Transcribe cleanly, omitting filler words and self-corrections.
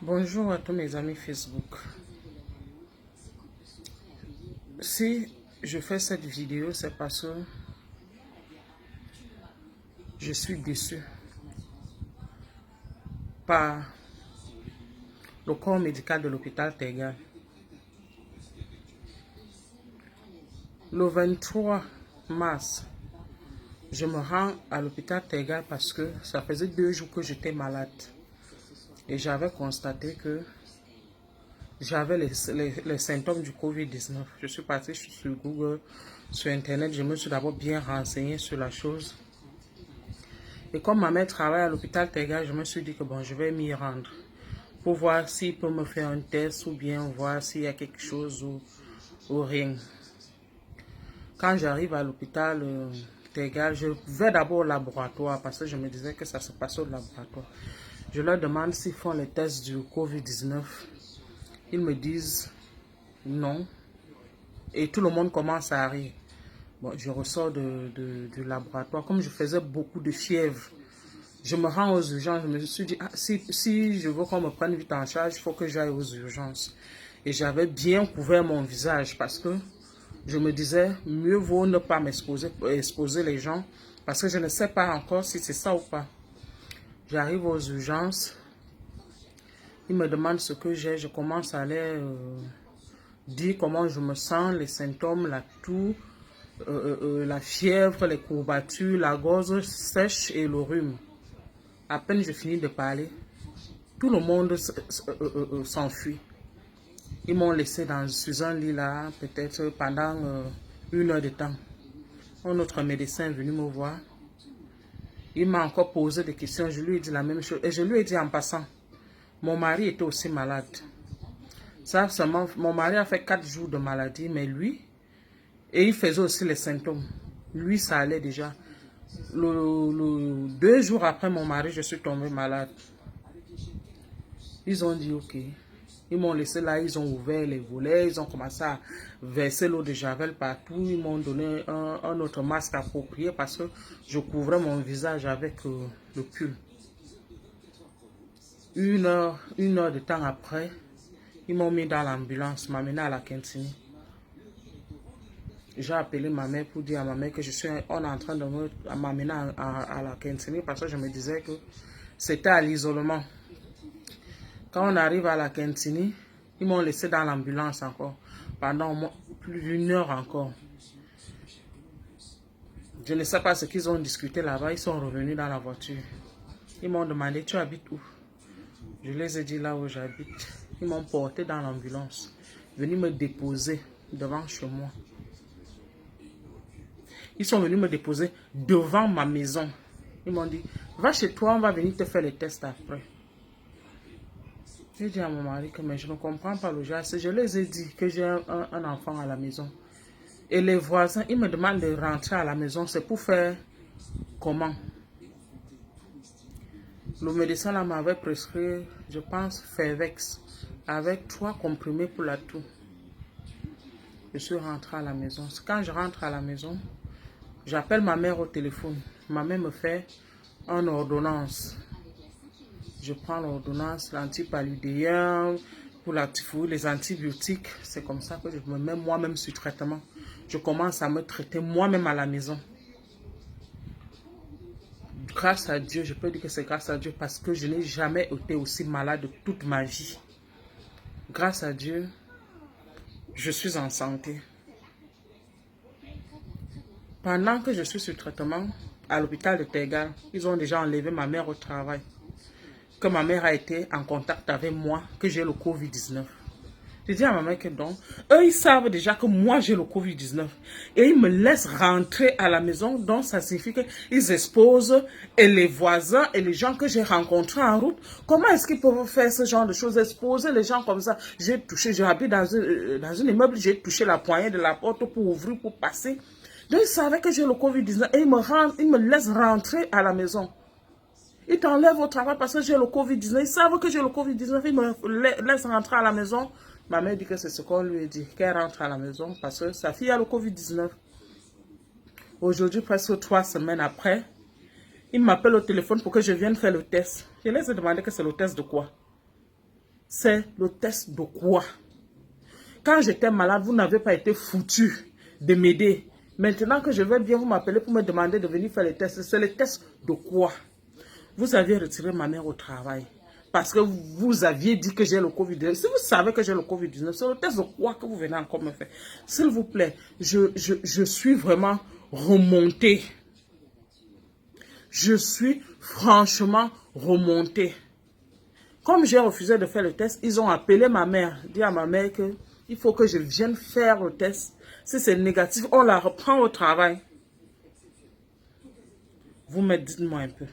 Bonjour à tous mes amis Facebook. Si je fais cette vidéo, c'est parce que je suis déçu par le corps médical de l'hôpital Tegal. Le 23 mars, je me rends à l'hôpital Tegal parce que ça faisait 2 jours que j'étais malade. Et j'avais constaté que j'avais les symptômes du Covid-19. Je suis parti sur Google, sur Internet. Je me suis d'abord bien renseigné sur la chose. Et comme ma mère travaille à l'hôpital Tegal, je me suis dit que bon, je vais m'y rendre pour voir s'il peut me faire un test ou bien voir s'il y a quelque chose ou rien. Quand j'arrive à l'hôpital Tegal, je vais d'abord au laboratoire parce que je me disais que ça se passe au laboratoire. Je leur demande s'ils font les tests du Covid-19. Ils me disent non. Et tout le monde commence à rire. Bon, je ressors du laboratoire. Comme je faisais beaucoup de fièvre, je me rends aux urgences. Je me suis dit, si je veux qu'on me prenne vite en charge, il faut que j'aille aux urgences. Et j'avais bien couvert mon visage parce que je me disais, mieux vaut ne pas exposer les gens parce que je ne sais pas encore si c'est ça ou pas. J'arrive aux urgences. Ils me demandent ce que j'ai. Je commence à leur dire comment je me sens, les symptômes, la toux, la fièvre, les courbatures, la gorge sèche et le rhume. À peine je finis de parler, tout le monde s'enfuit. Ils m'ont laissé sur un lit là, peut-être pendant 1 heure de temps. Un autre médecin est venu me voir. Il m'a encore posé des questions. Je lui ai dit la même chose. Et je lui ai dit en passant, mon mari était aussi malade. Ça, seulement, mon mari a fait 4 jours de maladie, mais lui, et il faisait aussi les symptômes. Lui, ça allait déjà. 2 jours après mon mari, je suis tombée malade. Ils ont dit ok. Ils m'ont laissé là, ils ont ouvert les volets, ils ont commencé à verser l'eau de javel partout. Ils m'ont donné un autre masque approprié parce que je couvrais mon visage avec le pull. 1 heure de temps après, ils m'ont mis dans l'ambulance, m'amené à la Quintini. J'ai appelé ma mère pour dire à ma mère que on est en train de m'amener à la Quintini parce que je me disais que c'était à l'isolement. Quand on arrive à la Quintini, ils m'ont laissé dans l'ambulance encore, pendant plus d'1 heure encore. Je ne sais pas ce qu'ils ont discuté là-bas, ils sont revenus dans la voiture. Ils m'ont demandé, tu habites où? Je les ai dit là où j'habite. Ils m'ont porté dans l'ambulance, venus me déposer devant chez moi. Ils sont venus me déposer devant ma maison. Ils m'ont dit, va chez toi, on va venir te faire les tests après. J'ai dit à mon mari que mais je ne comprends pas le geste. Je les ai dit que j'ai un enfant à la maison. Et les voisins, ils me demandent de rentrer à la maison. C'est pour faire comment? Le médecin là m'avait prescrit, je pense, Fervex, avec 3 comprimés pour la toux. Je suis rentrée à la maison. Quand je rentre à la maison, j'appelle ma mère au téléphone. Ma mère me fait une ordonnance. Je prends l'ordonnance, l'antipaludéen, pour la typhoïde, les antibiotiques. C'est comme ça que je me mets moi-même sur traitement. Je commence à me traiter moi-même à la maison. Grâce à Dieu, je peux dire que c'est grâce à Dieu parce que je n'ai jamais été aussi malade de toute ma vie. Grâce à Dieu, je suis en santé. Pendant que je suis sur traitement à l'hôpital de Tegal, ils ont déjà enlevé ma mère au travail. Que ma mère a été en contact avec moi, que j'ai le Covid-19. Je dis à ma mère que donc, eux ils savent déjà que moi j'ai le Covid-19 et ils me laissent rentrer à la maison, donc ça signifie qu'ils exposent et les voisins et les gens que j'ai rencontrés en route. Comment est-ce qu'ils peuvent faire ce genre de choses, exposer les gens comme ça? J'ai touché, j'habite dans un immeuble, j'ai touché la poignée de la porte pour ouvrir, pour passer. Donc ils savaient que j'ai le Covid-19 et ils me laissent rentrer à la maison. Ils t'enlèvent au travail parce que j'ai le Covid-19. Ils savent que j'ai le Covid-19. Ils me laissent rentrer à la maison. Ma mère dit que c'est ce qu'on lui a dit. Qu'elle rentre à la maison parce que sa fille a le Covid-19. Aujourd'hui, presque 3 semaines après, ils m'appellent au téléphone pour que je vienne faire le test. Je les ai demandé que c'est le test de quoi. C'est le test de quoi? Quand j'étais malade, vous n'avez pas été foutu de m'aider. Maintenant que je vais bien, vous m'appelez pour me demander de venir faire les tests. C'est le test de quoi? Vous aviez retiré ma mère au travail parce que vous aviez dit que j'ai le Covid-19. Si vous savez que j'ai le Covid-19, c'est le test de quoi que vous venez encore me faire? S'il vous plaît, je suis vraiment remontée. Je suis franchement remontée. Comme j'ai refusé de faire le test, ils ont appelé ma mère, dit à ma mère qu'il faut que je vienne faire le test. Si c'est négatif, on la reprend au travail. Vous me dites-moi un peu.